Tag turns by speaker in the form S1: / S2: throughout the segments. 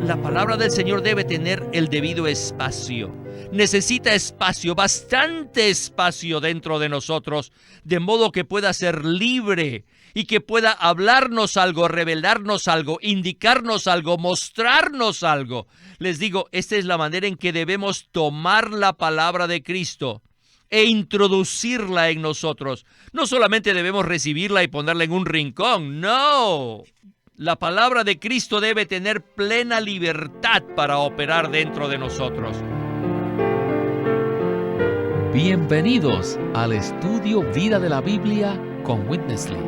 S1: La palabra del Señor debe tener el debido espacio. Necesita espacio, bastante espacio dentro de nosotros, de modo que pueda ser libre y que pueda hablarnos algo, revelarnos algo, indicarnos algo, mostrarnos algo. Les digo, esta es la manera en que debemos tomar la palabra de Cristo e introducirla en nosotros. No solamente debemos recibirla y ponerla en un rincón, no. La palabra de Cristo debe tener plena libertad para operar dentro de nosotros.
S2: Bienvenidos al estudio Vida de la Biblia con Witness Lee.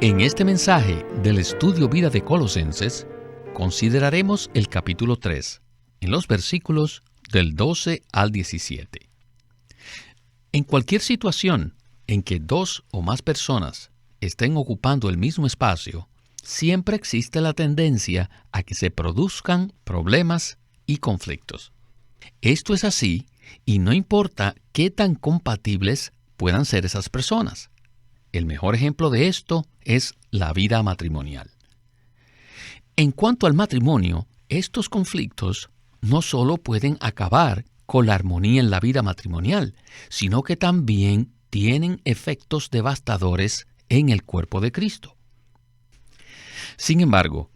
S2: En este mensaje del estudio Vida de Colosenses, consideraremos el capítulo 3, en los versículos del 12 al 17. En cualquier situación en que dos o más personas estén ocupando el mismo espacio, siempre existe la tendencia a que se produzcan problemas y conflictos. Esto es así y no importa qué tan compatibles puedan ser esas personas. El mejor ejemplo de esto es la vida matrimonial. En cuanto al matrimonio, estos conflictos no solo pueden acabar con la armonía en la vida matrimonial, sino que también tienen efectos devastadores en el cuerpo de Cristo. Sin embargo,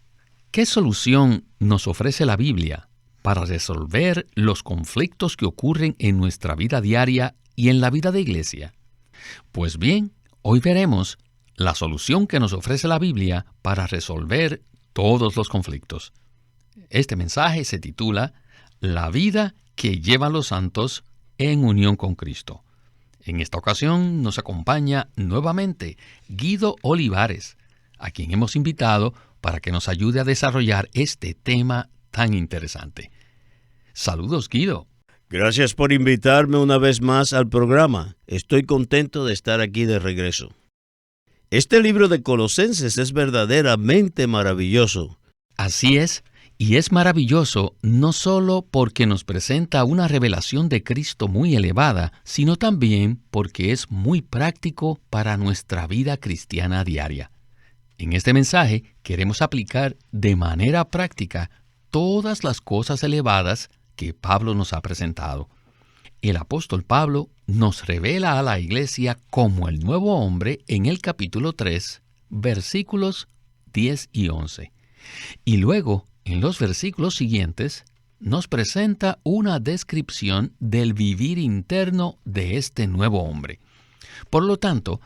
S2: ¿qué solución nos ofrece la Biblia para resolver los conflictos que ocurren en nuestra vida diaria y en la vida de iglesia? Pues bien, hoy veremos la solución que nos ofrece la Biblia para resolver todos los conflictos. Este mensaje se titula La vida que llevan los santos en unión con Cristo. En esta ocasión nos acompaña nuevamente Guido Olivares, a quien hemos invitado para que nos ayude a desarrollar este tema tan interesante. Saludos, Guido.
S3: Gracias por invitarme una vez más al programa. Estoy contento de estar aquí de regreso. Este libro de Colosenses es verdaderamente maravilloso.
S2: Así es, y es maravilloso no solo porque nos presenta una revelación de Cristo muy elevada, sino también porque es muy práctico para nuestra vida cristiana diaria. En este mensaje queremos aplicar de manera práctica todas las cosas elevadas que Pablo nos ha presentado. El apóstol Pablo nos revela a la iglesia como el nuevo hombre en el capítulo 3, versículos 10 y 11. Y luego, en los versículos siguientes, nos presenta una descripción del vivir interno de este nuevo hombre. Por lo tanto,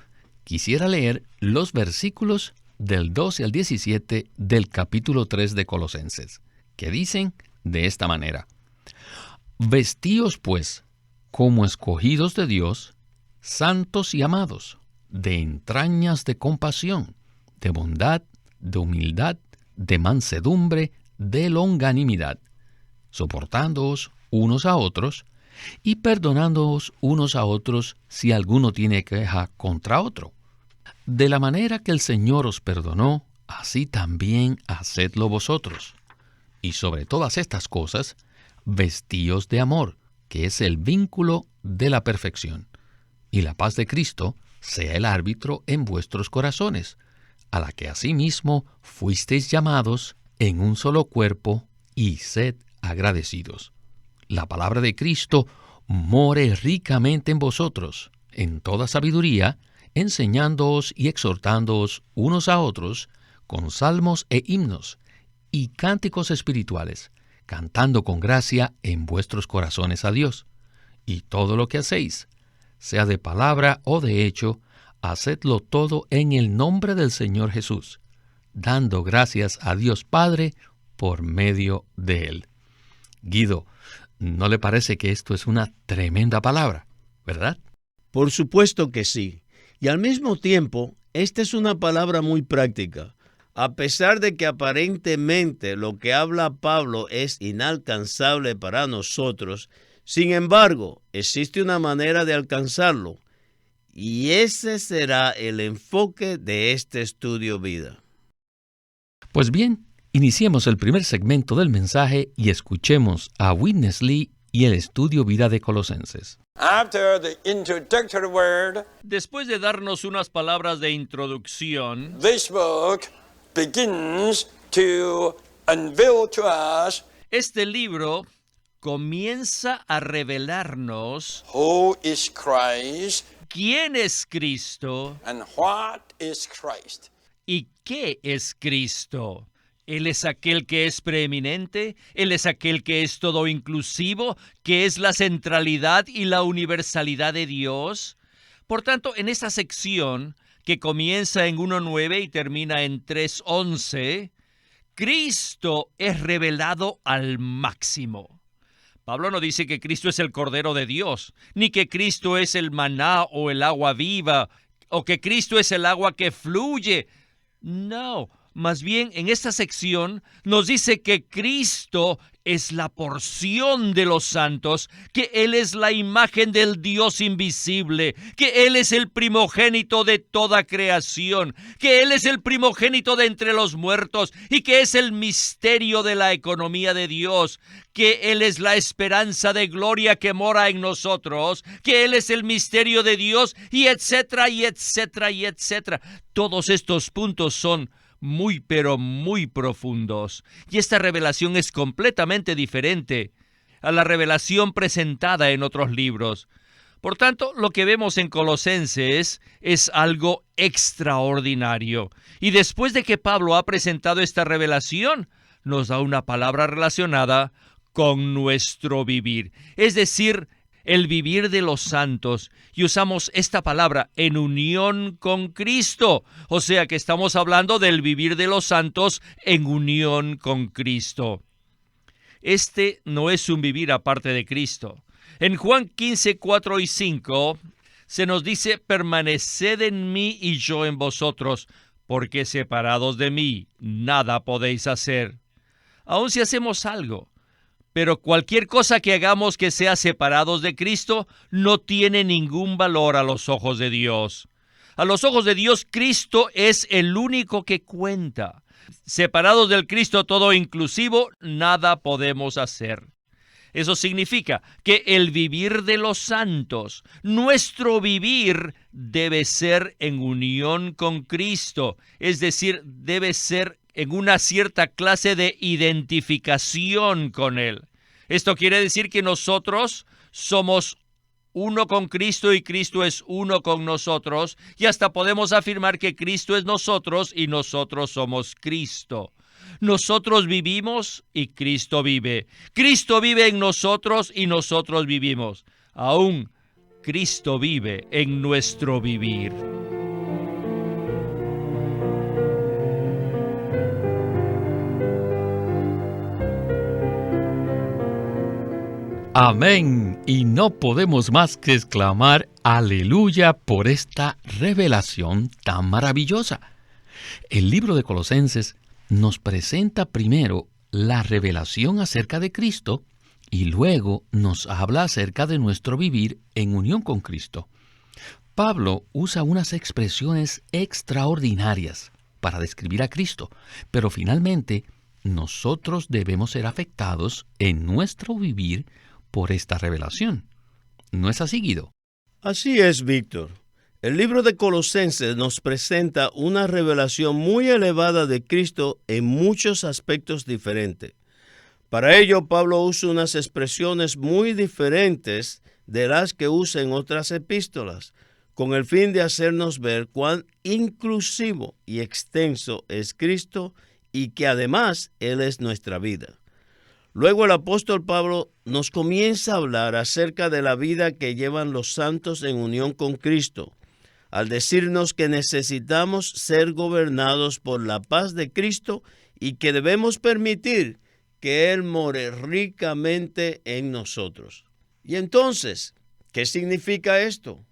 S2: quisiera leer los versículos del 12 al 17 del capítulo 3 de Colosenses, que dicen de esta manera: Vestíos, pues, como escogidos de Dios, santos y amados, de entrañas de compasión, de bondad, de humildad, de mansedumbre, de longanimidad, soportándoos unos a otros y perdonándoos unos a otros si alguno tiene queja contra otro. De la manera que el Señor os perdonó, así también hacedlo vosotros. Y sobre todas estas cosas, vestíos de amor, que es el vínculo de la perfección. Y la paz de Cristo sea el árbitro en vuestros corazones, a la que asimismo fuisteis llamados en un solo cuerpo, y sed agradecidos. La palabra de Cristo more ricamente en vosotros, en toda sabiduría, enseñándoos y exhortándoos unos a otros con salmos e himnos y cánticos espirituales, cantando con gracia en vuestros corazones a Dios. Y todo lo que hacéis, sea de palabra o de hecho, hacedlo todo en el nombre del Señor Jesús, dando gracias a Dios Padre por medio de Él. Guido, ¿no le parece que esto es una tremenda palabra, verdad?
S3: Por supuesto que sí. Y al mismo tiempo, esta es una palabra muy práctica. A pesar de que aparentemente lo que habla Pablo es inalcanzable para nosotros, sin embargo, existe una manera de alcanzarlo. Y ese será el enfoque de este estudio vida.
S2: Pues bien, iniciemos el primer segmento del mensaje y escuchemos a Witness Lee y el estudio vida de Colosenses.
S1: Después de darnos unas palabras de introducción,
S4: This book begins to unveiled to us
S1: Este libro comienza a revelarnos
S4: who is Christ
S1: quién es Cristo
S4: and what is Christ.
S1: y qué es Cristo. Él es aquel que es preeminente, Él es aquel que es todo inclusivo, que es la centralidad y la universalidad de Dios. Por tanto, en esta sección, que comienza en 1:9 y termina en 3:11, Cristo es revelado al máximo. Pablo no dice que Cristo es el Cordero de Dios, ni que Cristo es el maná o el agua viva, o que Cristo es el agua que fluye. No, más bien en esta sección nos dice que Cristo es la porción de los santos, que Él es la imagen del Dios invisible, que Él es el primogénito de toda creación, que Él es el primogénito de entre los muertos y que es el misterio de la economía de Dios, que Él es la esperanza de gloria que mora en nosotros, que Él es el misterio de Dios y etcétera, y etcétera, y etcétera. Todos estos puntos son muy pero muy profundos, y esta revelación es completamente diferente a la revelación presentada en otros libros. Por tanto, lo que vemos en Colosenses es algo extraordinario, y después de que Pablo ha presentado esta revelación, nos da una palabra relacionada con nuestro vivir, es decir, el vivir de los santos, y usamos esta palabra en unión con Cristo, o sea que estamos hablando del vivir de los santos en unión con Cristo. Este no es un vivir aparte de Cristo. En Juan 15, 4 y 5 se nos dice: permaneced en mí y yo en vosotros, porque separados de mí nada podéis hacer. Aun si hacemos algo, pero cualquier cosa que hagamos que sea separados de Cristo no tiene ningún valor a los ojos de Dios. A los ojos de Dios, Cristo es el único que cuenta. Separados del Cristo todo inclusivo, nada podemos hacer. Eso significa que el vivir de los santos, nuestro vivir, debe ser en unión con Cristo, es decir, debe ser en una cierta clase de identificación con Él. Esto quiere decir que nosotros somos uno con Cristo y Cristo es uno con nosotros, y hasta podemos afirmar que Cristo es nosotros y nosotros somos Cristo. Nosotros vivimos y Cristo vive. Cristo vive en nosotros y nosotros vivimos. Aún Cristo vive en nuestro vivir.
S2: Amén. Y no podemos más que exclamar aleluya por esta revelación tan maravillosa. El libro de Colosenses nos presenta primero la revelación acerca de Cristo y luego nos habla acerca de nuestro vivir en unión con Cristo. Pablo usa unas expresiones extraordinarias para describir a Cristo, pero finalmente nosotros debemos ser afectados en nuestro vivir por esta revelación. ¿No es así, Guido?
S3: Así es, Víctor. El libro de Colosenses nos presenta una revelación muy elevada de Cristo en muchos aspectos diferentes. Para ello, Pablo usa unas expresiones muy diferentes de las que usa en otras epístolas, con el fin de hacernos ver cuán inclusivo y extenso es Cristo y que además Él es nuestra vida. Luego el apóstol Pablo nos comienza a hablar acerca de la vida que llevan los santos en unión con Cristo, al decirnos que necesitamos ser gobernados por la paz de Cristo y que debemos permitir que Él more ricamente en nosotros. Y entonces, ¿qué significa esto?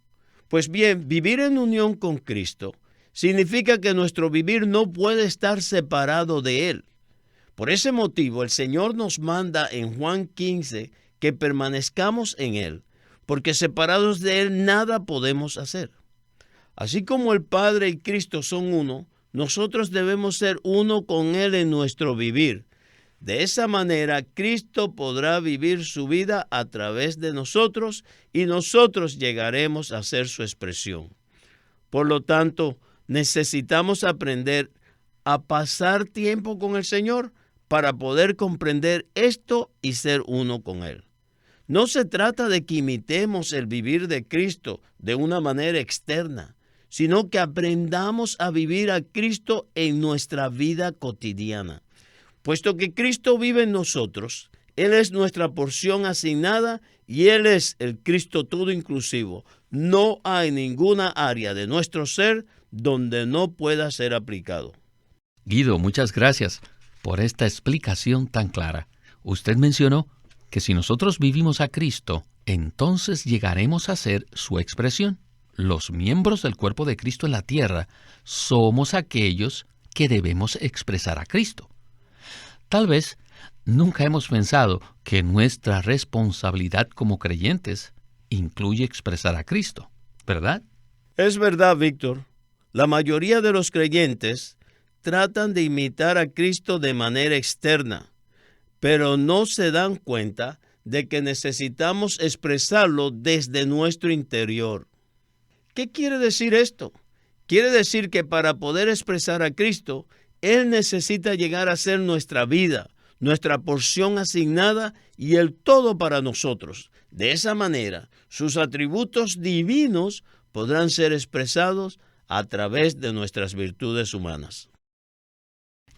S3: Pues bien, vivir en unión con Cristo significa que nuestro vivir no puede estar separado de Él. Por ese motivo, el Señor nos manda en Juan 15 que permanezcamos en Él, porque separados de Él nada podemos hacer. Así como el Padre y Cristo son uno, nosotros debemos ser uno con Él en nuestro vivir. De esa manera, Cristo podrá vivir su vida a través de nosotros y nosotros llegaremos a ser su expresión. Por lo tanto, necesitamos aprender a pasar tiempo con el Señor para poder comprender esto y ser uno con Él. No se trata de que imitemos el vivir de Cristo de una manera externa, sino que aprendamos a vivir a Cristo en nuestra vida cotidiana. Puesto que Cristo vive en nosotros, Él es nuestra porción asignada y Él es el Cristo todo inclusivo. No hay ninguna área de nuestro ser donde no pueda ser aplicado.
S2: Guido, muchas gracias por esta explicación tan clara. Usted mencionó que si nosotros vivimos a Cristo, entonces llegaremos a ser su expresión. Los miembros del cuerpo de Cristo en la tierra somos aquellos que debemos expresar a Cristo. Tal vez nunca hemos pensado que nuestra responsabilidad como creyentes incluye expresar a Cristo, ¿verdad?
S3: Es verdad, Víctor. La mayoría de los creyentes tratan de imitar a Cristo de manera externa, pero no se dan cuenta de que necesitamos expresarlo desde nuestro interior. ¿Qué quiere decir esto? Quiere decir que para poder expresar a Cristo, Él necesita llegar a ser nuestra vida, nuestra porción asignada y el todo para nosotros. De esa manera, sus atributos divinos podrán ser expresados a través de nuestras virtudes humanas.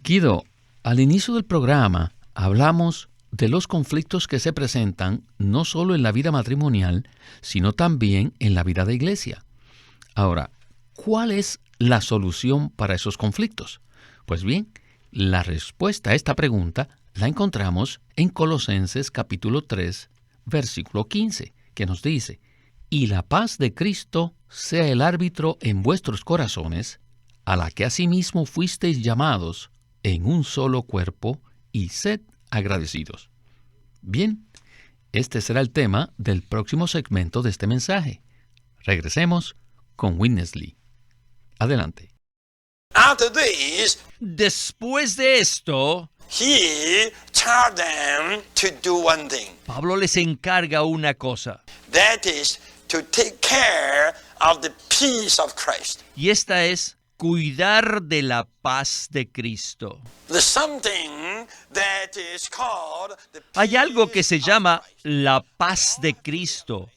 S2: Guido, al inicio del programa hablamos de los conflictos que se presentan no solo en la vida matrimonial, sino también en la vida de iglesia. Ahora, ¿cuál es la solución para esos conflictos? Pues bien, la respuesta a esta pregunta la encontramos en Colosenses capítulo 3, versículo 15, que nos dice: «Y la paz de Cristo sea el árbitro en vuestros corazones, a la que asimismo fuisteis llamados en un solo cuerpo, y sed agradecidos». Bien, este será el tema del próximo segmento de este mensaje. Regresemos con Witness Lee. Adelante.
S4: After this,
S1: Después de esto,
S4: he charged them to do one thing.
S1: Pablo les encarga una cosa,
S4: That is to take care of the peace of Christ.
S1: y esta es cuidar de la paz de Cristo.
S4: There's something that is called the
S1: Hay algo que
S4: peace
S1: se
S4: of
S1: llama
S4: Christ.
S1: la paz de Cristo,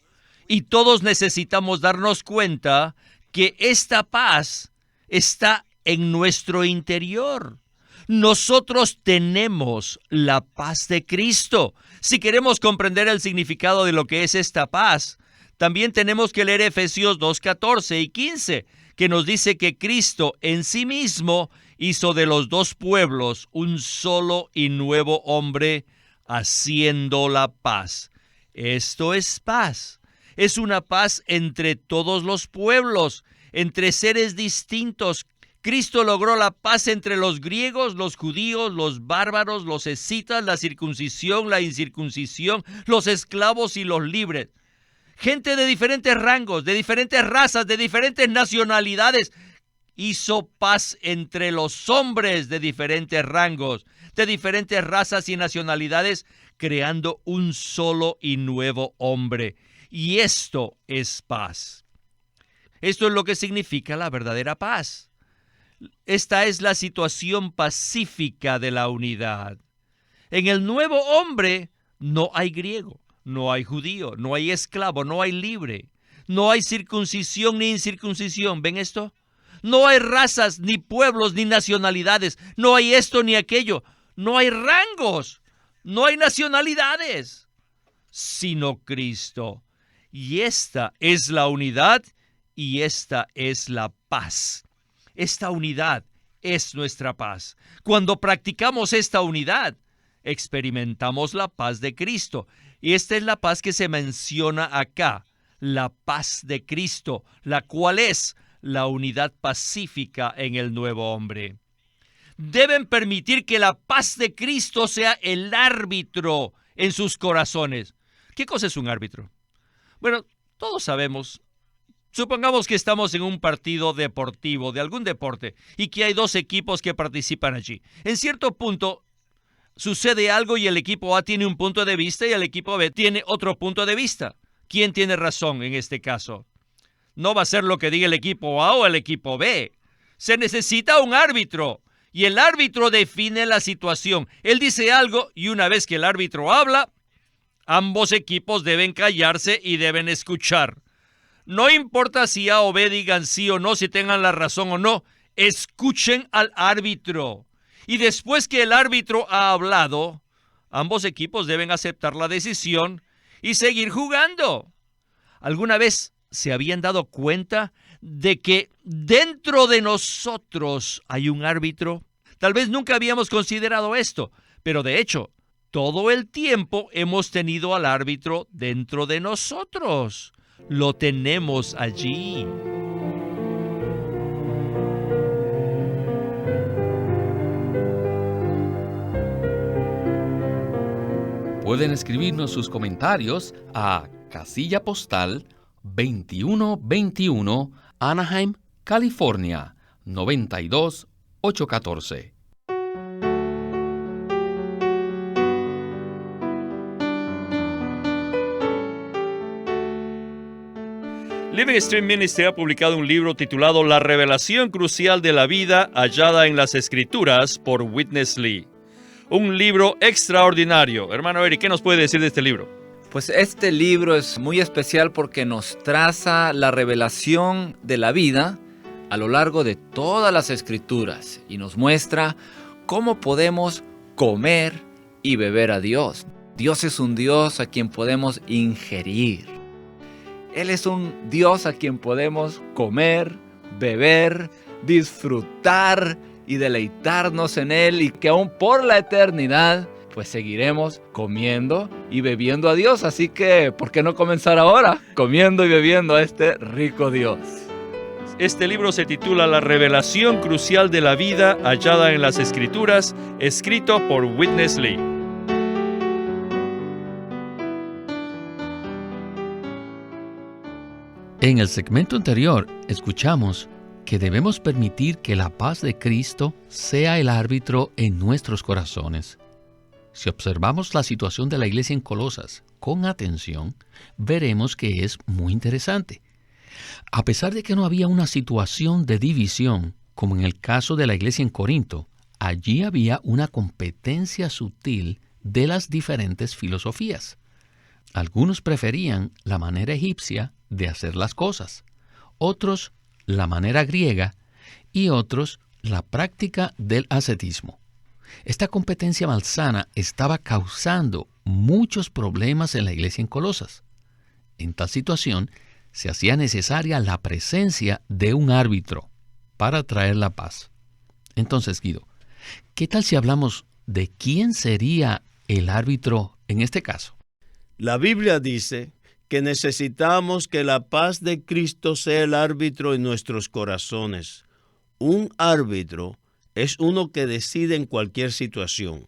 S1: y todos necesitamos darnos cuenta que esta paz está en nuestro interior. Nosotros tenemos la paz de Cristo. Si queremos comprender el significado de lo que es esta paz, también tenemos que leer Efesios 2:14 y 15, que nos dice que Cristo en sí mismo hizo de los dos pueblos un solo y nuevo hombre, haciendo la paz. Esto es paz. Es una paz entre todos los pueblos, entre seres distintos. Cristo logró la paz entre los griegos, los judíos, los bárbaros, los escitas, la circuncisión, la incircuncisión, los esclavos y los libres. Gente de diferentes rangos, de diferentes razas, de diferentes nacionalidades. Hizo paz entre los hombres de diferentes rangos, de diferentes razas y nacionalidades, creando un solo y nuevo hombre. Y esto es paz. Esto es lo que significa la verdadera paz. Esta es la situación pacífica de la unidad. En el nuevo hombre no hay griego, no hay judío, no hay esclavo, no hay libre, no hay circuncisión ni incircuncisión. ¿Ven esto? No hay razas, ni pueblos, ni nacionalidades. No hay esto ni aquello. No hay rangos, no hay nacionalidades, sino Cristo. Y esta es la unidad y esta es la paz. Esta unidad es nuestra paz. Cuando practicamos esta unidad, experimentamos la paz de Cristo. Y esta es la paz que se menciona acá, la paz de Cristo, la cual es la unidad pacífica en el nuevo hombre. Deben permitir que la paz de Cristo sea el árbitro en sus corazones. ¿Qué cosa es un árbitro? Bueno, todos sabemos. Supongamos que estamos en un partido deportivo de algún deporte y que hay dos equipos que participan allí. En cierto punto sucede algo y el equipo A tiene un punto de vista y el equipo B tiene otro punto de vista. ¿Quién tiene razón en este caso? No va a ser lo que diga el equipo A o el equipo B. Se necesita un árbitro y el árbitro define la situación. Él dice algo y una vez que el árbitro habla, ambos equipos deben callarse y deben escuchar. No importa si A o B digan sí o no, si tengan la razón o no, escuchen al árbitro. Y después que el árbitro ha hablado, ambos equipos deben aceptar la decisión y seguir jugando. ¿Alguna vez se habían dado cuenta de que dentro de nosotros hay un árbitro? Tal vez nunca habíamos considerado esto, pero de hecho, todo el tiempo hemos tenido al árbitro dentro de nosotros. Lo tenemos allí.
S2: Pueden escribirnos sus comentarios a casilla postal 2121, Anaheim, California, 92814.
S1: Living Stream Ministry ha publicado un libro titulado La revelación crucial de la vida hallada en las Escrituras por Witness Lee. Un libro extraordinario. Hermano Eric, ¿qué nos puede decir de este libro?
S5: Pues este libro es muy especial porque nos traza la revelación de la vida a lo largo de todas las Escrituras y nos muestra cómo podemos comer y beber a Dios. Dios es un Dios a quien podemos ingerir. Él es un Dios a quien podemos comer, beber, disfrutar y deleitarnos en Él, y que aún por la eternidad pues seguiremos comiendo y bebiendo a Dios. Así que, ¿por qué no comenzar ahora comiendo y bebiendo a este rico Dios?
S1: Este libro se titula La revelación crucial de la vida hallada en las Escrituras, escrito por Witness Lee.
S2: En el segmento anterior, escuchamos que debemos permitir que la paz de Cristo sea el árbitro en nuestros corazones. Si observamos la situación de la iglesia en Colosas con atención, veremos que es muy interesante. A pesar de que no había una situación de división, como en el caso de la iglesia en Corinto, allí había una competencia sutil de las diferentes filosofías. Algunos preferían la manera egipcia de hacer las cosas, otros la manera griega y otros la práctica del ascetismo. Esta competencia malsana estaba causando muchos problemas en la iglesia en Colosas. En tal situación, se hacía necesaria la presencia de un árbitro para traer la paz. Entonces, Guido, ¿qué tal si hablamos de quién sería el árbitro en este caso?
S3: La Biblia dice que necesitamos que la paz de Cristo sea el árbitro en nuestros corazones. Un árbitro es uno que decide en cualquier situación.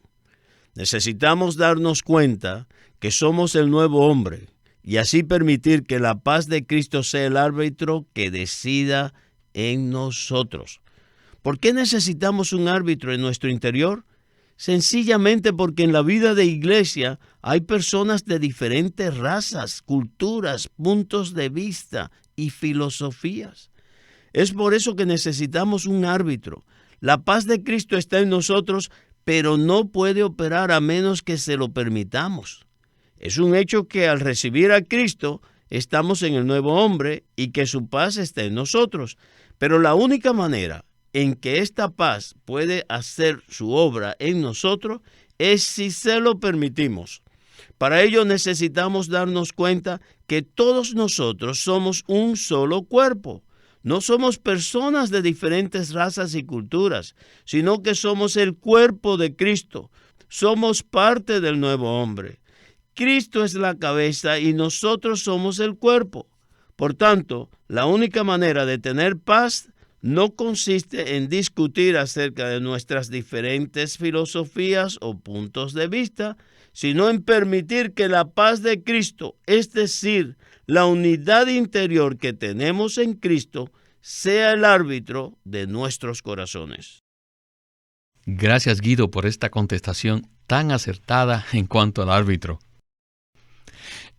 S3: Necesitamos darnos cuenta que somos el nuevo hombre y así permitir que la paz de Cristo sea el árbitro que decida en nosotros. ¿Por qué necesitamos un árbitro en nuestro interior? Sencillamente porque en la vida de iglesia hay personas de diferentes razas, culturas, puntos de vista y filosofías. Es por eso que necesitamos un árbitro. La paz de Cristo está en nosotros, pero no puede operar a menos que se lo permitamos. Es un hecho que al recibir a Cristo estamos en el nuevo hombre y que su paz está en nosotros. Pero la única manera en que esta paz puede hacer su obra en nosotros es si se lo permitimos. Para ello necesitamos darnos cuenta que todos nosotros somos un solo cuerpo. No somos personas de diferentes razas y culturas, sino que somos el cuerpo de Cristo. Somos parte del nuevo hombre. Cristo es la cabeza y nosotros somos el cuerpo. Por tanto, la única manera de tener paz no consiste en discutir acerca de nuestras diferentes filosofías o puntos de vista, sino en permitir que la paz de Cristo, es decir, la unidad interior que tenemos en Cristo, sea el árbitro de nuestros corazones.
S2: Gracias, Guido, por esta contestación tan acertada en cuanto al árbitro.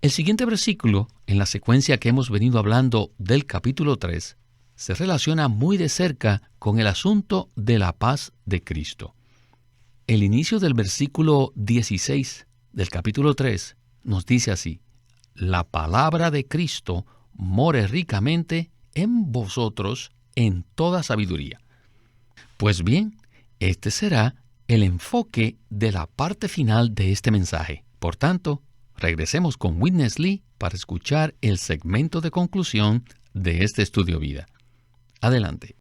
S2: El siguiente versículo, en la secuencia que hemos venido hablando del capítulo 3, se relaciona muy de cerca con el asunto de la paz de Cristo. El inicio del versículo 16 del capítulo 3 nos dice así: la palabra de Cristo more ricamente en vosotros en toda sabiduría. Pues bien, este será el enfoque de la parte final de este mensaje. Por tanto, regresemos con Witness Lee para escuchar el segmento de conclusión de este estudio vida. Adelante.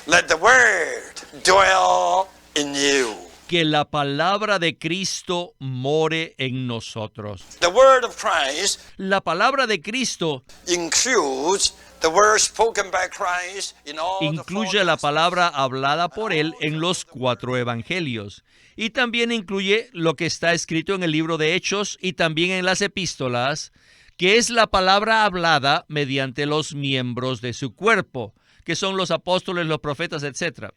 S4: Let the word dwell in you.
S1: Que la palabra de Cristo more en nosotros.
S4: The word of Christ
S1: La palabra de Cristo
S4: includes the word spoken by Christ in all the
S1: incluye
S4: four
S1: la
S4: Gospels.
S1: palabra hablada por Él en los 4 evangelios. Y también incluye lo que está escrito en el libro de Hechos y también en las epístolas, que es la palabra hablada mediante los miembros de su cuerpo, que son los apóstoles, los profetas, etc.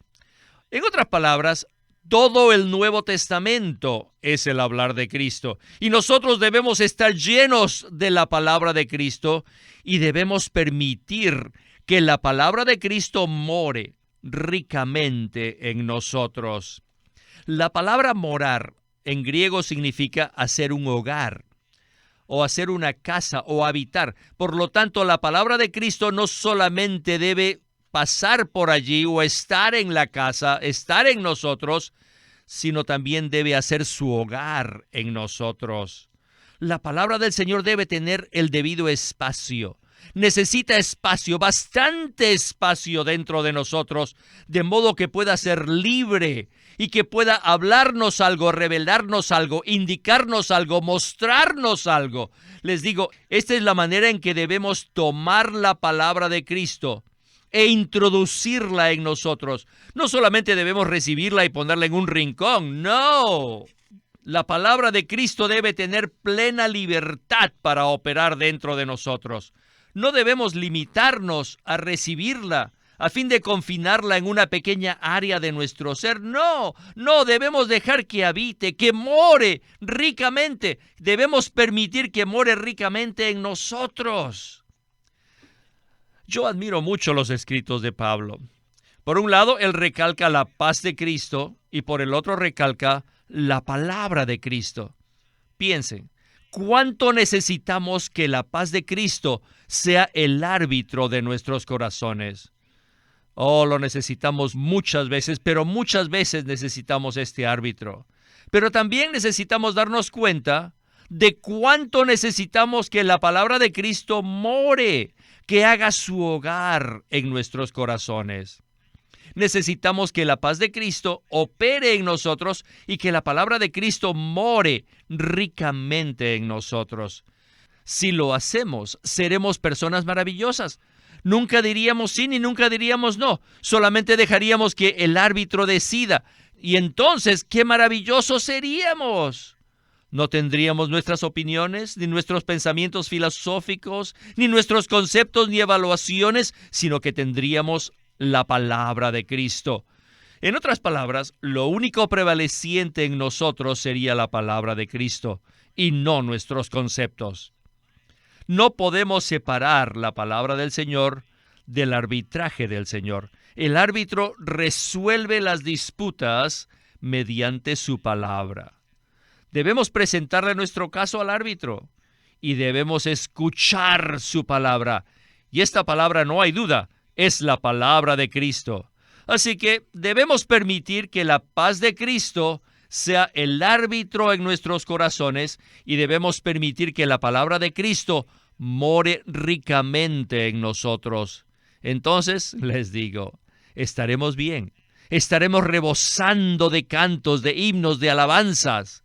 S1: En otras palabras, todo el Nuevo Testamento es el hablar de Cristo. Y nosotros debemos estar llenos de la palabra de Cristo y debemos permitir que la palabra de Cristo more ricamente en nosotros. La palabra morar en griego significa hacer un hogar, o hacer una casa, o habitar. Por lo tanto, la palabra de Cristo no solamente debe pasar por allí o estar en la casa, estar en nosotros, sino también debe hacer su hogar en nosotros. La palabra del Señor debe tener el debido espacio. Necesita espacio, bastante espacio dentro de nosotros, de modo que pueda ser libre y que pueda hablarnos algo, revelarnos algo, indicarnos algo, mostrarnos algo. Les digo, esta es la manera en que debemos tomar la palabra de Cristo e introducirla en nosotros. No solamente debemos recibirla y ponerla en un rincón, no. La palabra de Cristo debe tener plena libertad para operar dentro de nosotros. No debemos limitarnos a recibirla a fin de confinarla en una pequeña área de nuestro ser. No, debemos dejar que habite, que more ricamente. Debemos permitir que more ricamente en nosotros. Yo admiro mucho los escritos de Pablo. Por un lado, él recalca la paz de Cristo y por el otro recalca la palabra de Cristo. Piensen, ¿cuánto necesitamos que la paz de Cristo sea el árbitro de nuestros corazones? Oh, lo necesitamos muchas veces, pero muchas veces necesitamos este árbitro. Pero también necesitamos darnos cuenta de cuánto necesitamos que la palabra de Cristo more, que haga su hogar en nuestros corazones. Necesitamos que la paz de Cristo opere en nosotros y que la palabra de Cristo more ricamente en nosotros. Si lo hacemos, seremos personas maravillosas. Nunca diríamos sí ni nunca diríamos no. Solamente dejaríamos que el árbitro decida. Y entonces, ¡qué maravillosos seríamos! No tendríamos nuestras opiniones, ni nuestros pensamientos filosóficos, ni nuestros conceptos ni evaluaciones, sino que tendríamos la palabra de Cristo. En otras palabras, lo único prevaleciente en nosotros sería la palabra de Cristo y no nuestros conceptos. No podemos separar la palabra del Señor del arbitraje del Señor. El árbitro resuelve las disputas mediante su palabra. Debemos presentarle nuestro caso al árbitro y debemos escuchar su palabra. Y esta palabra, no hay duda, es la palabra de Cristo. Así que debemos permitir que la paz de Cristo sea el árbitro en nuestros corazones y debemos permitir que la palabra de Cristo more ricamente en nosotros. Entonces, les digo, estaremos bien. Estaremos rebosando de cantos, de himnos, de alabanzas.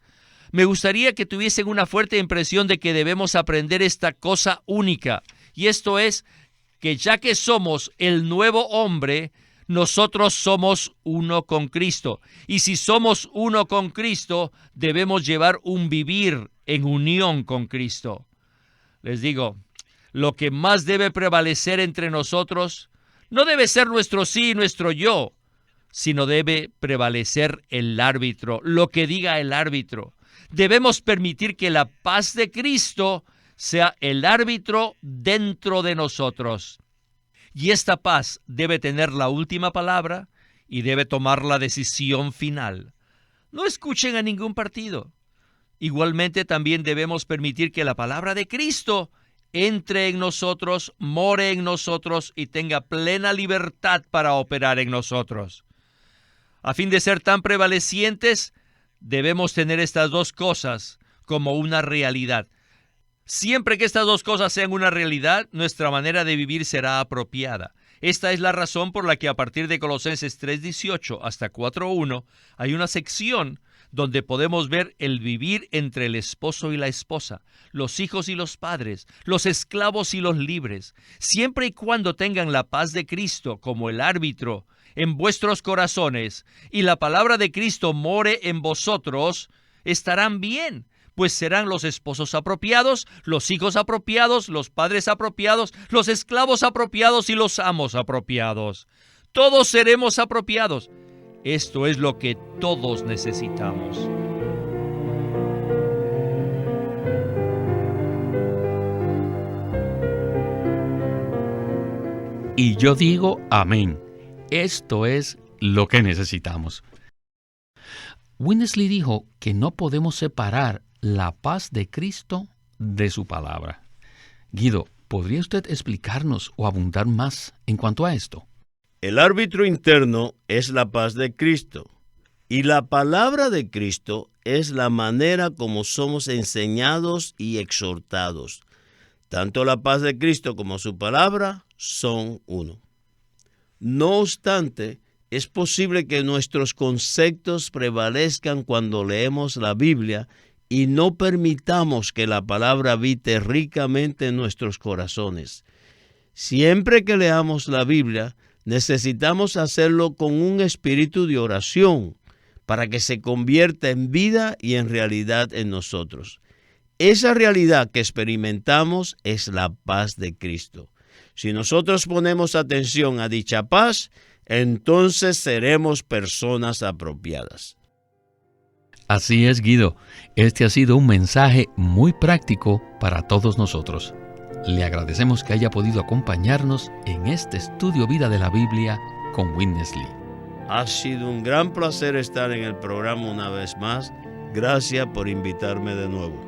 S1: Me gustaría que tuviesen una fuerte impresión de que debemos aprender esta cosa única. Y esto es que ya que somos el nuevo hombre, nosotros somos uno con Cristo. Y si somos uno con Cristo, debemos llevar un vivir en unión con Cristo. Les digo, lo que más debe prevalecer entre nosotros no debe ser nuestro sí y nuestro yo, sino debe prevalecer el árbitro, lo que diga el árbitro. Debemos permitir que la paz de Cristo sea el árbitro dentro de nosotros. Y esta paz debe tener la última palabra y debe tomar la decisión final. No escuchen a ningún partido. Igualmente también debemos permitir que la palabra de Cristo entre en nosotros, more en nosotros y tenga plena libertad para operar en nosotros. A fin de ser tan prevalecientes, debemos tener estas dos cosas como una realidad. Siempre que estas dos cosas sean una realidad, nuestra manera de vivir será apropiada. Esta es la razón por la que a partir de Colosenses 3:18 hasta 4:1 hay una sección donde podemos ver el vivir entre el esposo y la esposa, los hijos y los padres, los esclavos y los libres, siempre y cuando tengan la paz de Cristo como el árbitro en vuestros corazones y la palabra de Cristo more en vosotros, estarán bien, pues serán los esposos apropiados, los hijos apropiados, los padres apropiados, los esclavos apropiados y los amos apropiados. Todos seremos apropiados. Esto es lo que todos necesitamos.
S2: Y yo digo amén. Esto es lo que necesitamos. Winnesley dijo que no podemos separar la paz de Cristo de su palabra. Guido, ¿podría usted explicarnos o abundar más en cuanto a esto?
S3: El árbitro interno es la paz de Cristo y la palabra de Cristo es la manera como somos enseñados y exhortados. Tanto la paz de Cristo como su palabra son uno. No obstante, es posible que nuestros conceptos prevalezcan cuando leemos la Biblia y no permitamos que la palabra habite ricamente en nuestros corazones. Siempre que leamos la Biblia, necesitamos hacerlo con un espíritu de oración para que se convierta en vida y en realidad en nosotros. Esa realidad que experimentamos es la paz de Cristo. Si nosotros ponemos atención a dicha paz, entonces seremos personas apropiadas.
S2: Así es, Guido. Este ha sido un mensaje muy práctico para todos nosotros. Le agradecemos que haya podido acompañarnos en este estudio vida de la Biblia con Winnesley.
S3: Ha sido un gran placer estar en el programa una vez más. Gracias por invitarme de nuevo.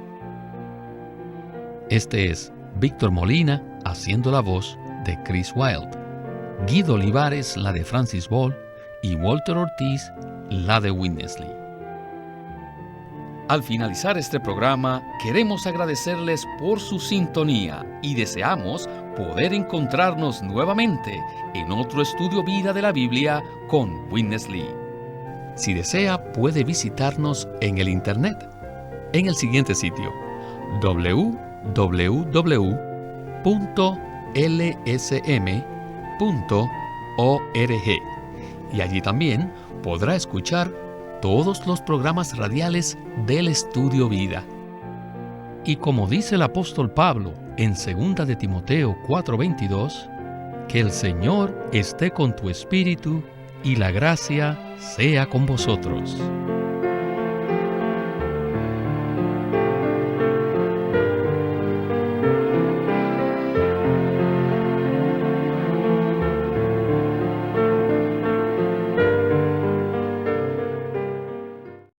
S2: Este es Víctor Molina haciendo la voz de Chris Wilde, Guido Olivares la de Francis Ball y Walter Ortiz la de Winnesley. Al finalizar este programa, queremos agradecerles por su sintonía y deseamos poder encontrarnos nuevamente en otro estudio vida de la Biblia con Winnesley. Si desea, puede visitarnos en el Internet, en el siguiente sitio, www.lsm.org, y allí también podrá escuchar todos los programas radiales del Estudio Vida. Y como dice el apóstol Pablo en 2 de Timoteo 4:22, que el Señor esté con tu espíritu y la gracia sea con vosotros.